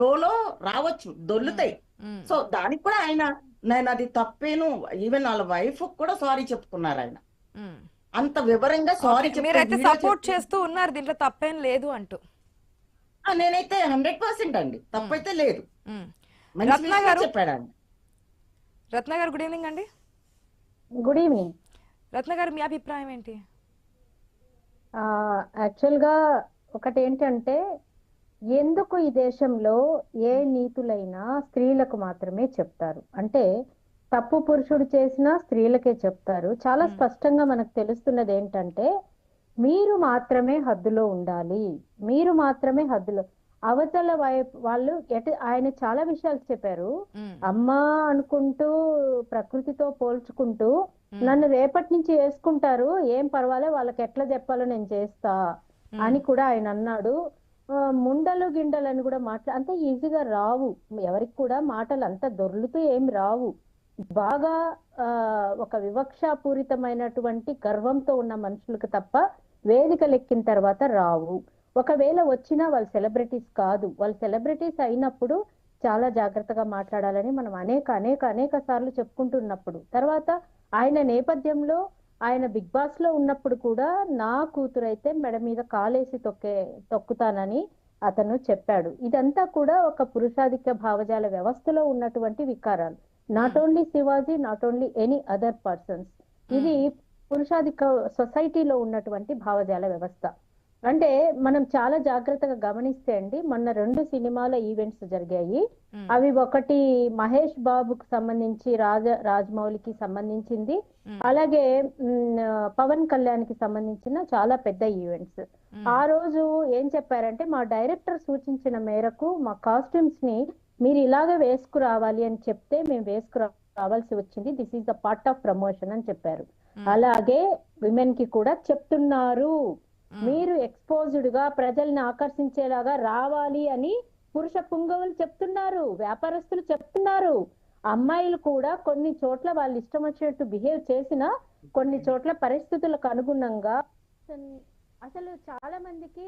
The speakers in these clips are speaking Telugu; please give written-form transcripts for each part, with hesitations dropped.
ఫ్లోలో రావచ్చు, దొల్లుతాయి. ఉమ్, సో దానికి కూడా ఆయన, నేను అది తప్పేను, ఈవెన్ వాళ్ళ వైఫ్ కూడా సారీ చెప్పుకున్నారు ఆయన. ఉమ్. అంత వివరంగా ఓకే, సారీ చెప్పే మీరైతే వీడియో సపోర్ట్ చేస్తూ ఉన్నారు, దీంట్లో తప్పేం లేదు అంటూ. నేనైతే 100% అండి, ఉమ్, తప్పైతే లేదు. ఉమ్. మంచి రత్న విషయమే గారు, చెప్పాడు ఆయన. రత్న గారు గుడ్ ఈవినింగ్ అండి. Good evening. రత్న గారు మీ అభిప్రాయం ఏంటి? యాక్చువల్గా ఒకటి ఏంటంటే, ఎందుకు ఈ దేశంలో ఏ నీతులైనా స్త్రీలకు మాత్రమే చెప్తారు అంటే, తప్పు పురుషుడు చేసినా స్త్రీలకే చెప్తారు. చాలా స్పష్టంగా మనకు తెలుస్తున్నది ఏంటంటే, మీరు మాత్రమే హద్దులో ఉండాలి, మీరు మాత్రమే హద్దులో. అవతల వైపు వాళ్ళు ఆయన చాలా విషయాలు చెప్పారు. అమ్మా అనుకుంటూ ప్రకృతితో పోల్చుకుంటూ, నన్ను రేపటి నుంచి వేసుకుంటారు, ఏం పర్వాలే, వాళ్ళకి ఎట్లా చెప్పాలో నేను చేస్తా అని కూడా ఆయన అన్నాడు. ముండలు గిండలు అని కూడా అంత ఈజీగా రావు, ఎవరికి కూడా మాటలు అంత దొర్లుతూ ఏం రావు. బాగా ఒక వివక్షాపూరితమైనటువంటి గర్వంతో ఉన్న మనుషులకు తప్ప వేదికలు ఎక్కిన తర్వాత రావు. ఒకవేళ వచ్చినా వాళ్ళు సెలబ్రిటీస్ కాదు. వాళ్ళు సెలబ్రిటీస్ అయినప్పుడు చాలా జాగ్రత్తగా మాట్లాడాలని మనం అనేక అనేక అనేక సార్లు చెప్పుకుంటున్నప్పుడు, తర్వాత ఆయన నేపథ్యంలో ఆయన బిగ్ బాస్ లో ఉన్నప్పుడు కూడా నా కూతురైతే మెడ మీద కాలేసి తొక్కుతానని అతను చెప్పాడు. ఇదంతా కూడా ఒక పురుషాధిక్య భావజాల వ్యవస్థలో ఉన్నటువంటి వికారాలు. Not only Shivaji, not only any other persons. ఇది పురుషాధిక సొసైటీలో ఉన్నటువంటి భావజాల వ్యవస్థ. అంటే మనం చాలా జాగ్రత్తగా గమనిస్తే అండి, మొన్న 2 సినిమాల ఈవెంట్స్ జరిగాయి. అవి ఒకటి మహేష్ బాబుకు సంబంధించి, రాజమౌళికి సంబంధించింది, అలాగే పవన్ కళ్యాణ్ కి సంబంధించిన చాలా పెద్ద ఈవెంట్స్. ఆ రోజు ఏం చెప్పారంటే, మా డైరెక్టర్ సూచించిన మేరకు మా కాస్ట్యూమ్స్ ని మీరు ఇలాగే వేసుకురావాలి అని చెప్తే మేము వేసుకురావాల్సి వచ్చింది, this is the part of promotion అని చెప్పారు. అలాగే విమెన్ కి కూడా చెప్తున్నారు, మీరు ఎక్స్పోజ్డ్ గా ప్రజల్ని ఆకర్షించేలాగా రావాలి అని పురుష పుంగవులు చెప్తున్నారు, వ్యాపారస్తులు చెప్తున్నారు. అమ్మాయిలు కూడా కొన్ని చోట్ల వాళ్ళు ఇష్టం వచ్చినట్టు బిహేవ్ చేసిన, కొన్ని చోట్ల పరిస్థితులకు అనుగుణంగా. అసలు చాలా మందికి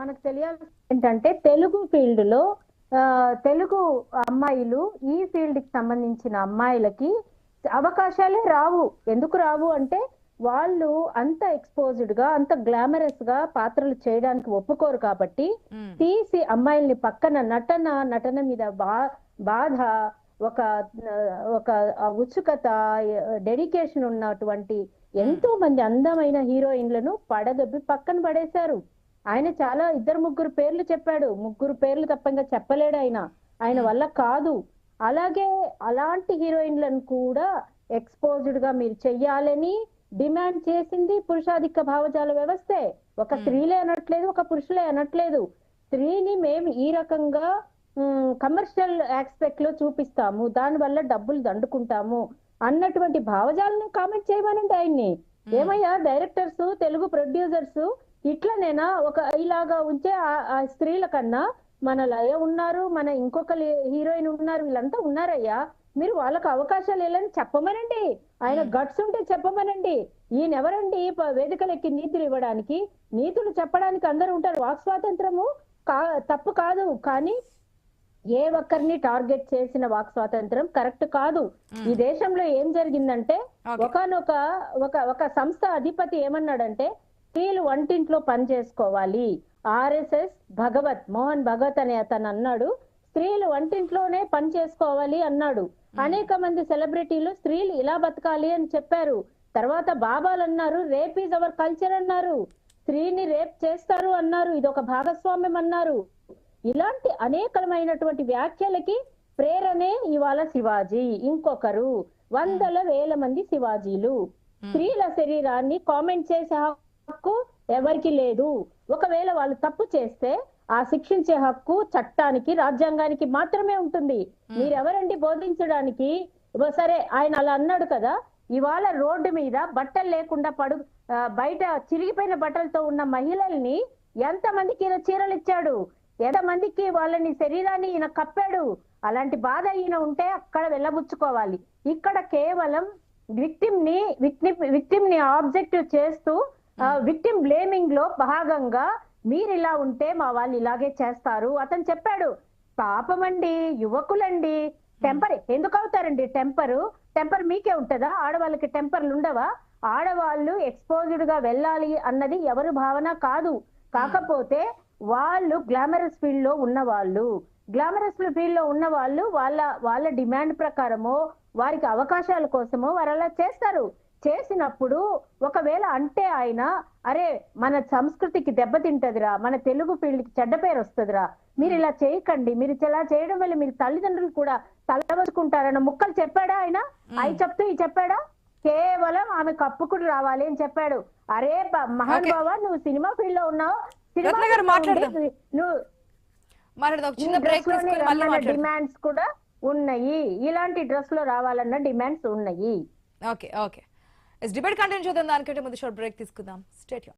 మనకు తెలియాల్సి ఏంటంటే, తెలుగు ఫీల్డ్ లో తెలుగు అమ్మాయిలు, ఈ ఫీల్డ్ కి సంబంధించిన అమ్మాయిలకి అవకాశాలే రావు. ఎందుకు రావు అంటే, వాళ్ళు అంత ఎక్స్పోజ్డ్ గా, అంత గ్లామరస్ గా పాత్రలు చేయడానికి ఒప్పుకోరు కాబట్టి, తీసి అమ్మాయిల్ని పక్కన నటన మీద బాధ, ఒక ఒక ఉత్సుకత, డెడికేషన్ ఉన్నటువంటి ఎంతో మంది అందమైన హీరోయిన్లను పడదొబ్బి పక్కన పడేశారు. ఆయన చాలా 2-3 పేర్లు చెప్పాడు, 3 పేర్లు తప్ప చెప్పలేడు ఆయన వల్ల కాదు. అలాగే అలాంటి హీరోయిన్లను కూడా ఎక్స్పోజ్డ్ గా మీరు చెయ్యాలని డిమాండ్ చేసింది పురుషాధిక్య భావజాల వ్యవస్థే. ఒక స్త్రీలే అనట్లేదు, ఒక పురుషులే అనట్లేదు. స్త్రీని మేము ఈ రకంగా కమర్షియల్ ఆస్పెక్ట్ లో చూపిస్తాము, దానివల్ల డబ్బులు దండుకుంటాము అన్నటువంటి భావజాలను కామెంట్ చేయమనండి ఆయన్ని. ఏమయ్యా డైరెక్టర్స్, తెలుగు ప్రొడ్యూసర్స్ ఇట్లనేనా ఇలాగా ఉంచే ఆ స్త్రీల కన్నా మన లయ ఉన్నారు, మన ఇంకొక హీరోయిన్ ఉన్నారు, వీళ్ళంతా ఉన్నారయ్యా, మీరు వాళ్ళకు అవకాశాలు వెళ్ళని చెప్పమనండి. ఆయన గట్స్ ఉంటే చెప్పమనండి. ఈయన ఎవరండి వేదికలెక్కి నీతులు ఇవ్వడానికి? నీతులు చెప్పడానికి అందరూ ఉంటారు. వాక్ స్వాతంత్రము తప్పు కాదు, కానీ ఏ ఒక్కరిని టార్గెట్ చేసిన వాక్ స్వాతంత్రం కరెక్ట్ కాదు. ఈ దేశంలో ఏం జరిగిందంటే, ఒక సంస్థ అధిపతి ఏమన్నాడంటే, స్త్రీలు వంటింట్లో పని చేసుకోవాలి. ఆర్ఎస్ఎస్ మోహన్ భగవత్ అనే అతను అన్నాడు, స్త్రీలు వంటింట్లోనే పని చేసుకోవాలి అన్నాడు. అనేక మంది సెలబ్రిటీలు స్త్రీలు ఇలా బతకాలి అని చెప్పారు. తర్వాత బాబాలు అన్నారు, రేప్ ఈజ్ అవర్ కల్చర్ అన్నారు, స్త్రీని రేప్ చేస్తారు అన్నారు, ఇది ఒక భాగస్వామ్యం అన్నారు. ఇలాంటి అనేకమైనటువంటి వ్యాఖ్యలకి ప్రేరణే ఇవాళ శివాజీ. ఇంకొకరు 100,000 మంది శివాజీలు. స్త్రీల శరీరాన్ని కామెంట్ చేసే హక్కు ఎవరికి లేదు. ఒకవేళ వాళ్ళు తప్పు చేస్తే ఆ శిక్షించే హక్కు చట్టానికి, రాజ్యాంగానికి మాత్రమే ఉంటుంది. మీరెవరండి బోధించడానికి? సరే, ఆయన అలా అన్నాడు కదా, ఇవాళ రోడ్డు మీద బట్టలు లేకుండా బయట చిరిగిపోయిన బట్టలతో ఉన్న మహిళల్ని ఎంతమందికి ఈయన చీరలు ఇచ్చాడు, ఎంతమందికి వాళ్ళని శరీరాన్ని ఈయన కప్పాడు. అలాంటి బాధ ఈయన ఉంటే అక్కడ వెళ్ళబుచ్చుకోవాలి. ఇక్కడ కేవలం విక్టిమ్ ని ఆబ్జెక్టివ్ చేస్తూ విక్టిమ్ బ్లేమింగ్ లో భాగంగా మీరు ఇలా ఉంటే మా వాళ్ళు ఇలాగే చేస్తారు అతను చెప్పాడు. పాపమండి, యువకులండి, టెంపర్ ఎందుకు అవుతారండి? టెంపర్ మీకే ఉంటుందా? ఆడవాళ్ళకి టెంపర్లు ఉండవా? ఆడవాళ్ళు ఎక్స్పోజ్డ్ గా వెళ్ళాలి అన్నది ఎవరి భావన కాదు. కాకపోతే వాళ్ళు గ్లామరస్ ఫీల్డ్ లో ఉన్న వాళ్ళు వాళ్ళ డిమాండ్ ప్రకారమో వారికి అవకాశాల కోసమో వారు అలా చేస్తారు. చేసినప్పుడు ఒకవేళ అంటే ఆయన అరే మన సంస్కృతికి దెబ్బతింటదిరా, మన తెలుగు ఫీల్డ్ కి చెడ్డ పేరు వస్తుందిరా, మీరు ఇలా చేయకండి, మీరు ఇలా చేయడం వల్ల మీరు తల్లిదండ్రులు కూడా తలవచ్చుకుంటారన్న ముక్కలు చెప్పాడా ఆయన? అవి చెప్తూ ఈ చెప్పాడా? కేవలం ఆమె కప్పుకుని రావాలి అని చెప్పాడు. అరే మహానుభావ, నువ్వు సినిమా ఫీల్డ్ లో ఉన్నావు, సినిమా రత్న గారు మాట్లాడదాం. నువ్వు మాట్లాడదాం. ఒక చిన్న బ్రేక్ తీసుకొని మళ్ళీ మాట్లాడదాం. డిమాండ్స్ కూడా ఉన్నాయి, ఇలాంటి డ్రెస్ లో రావాలన్న డిమాండ్స్ ఉన్నాయి. ఓకే డిబేట్ కంటిన్యూ చేద్దాం. దానికంటే ముందు షార్ట్ బ్రేక్ తీసుకుందాం. Stay tune.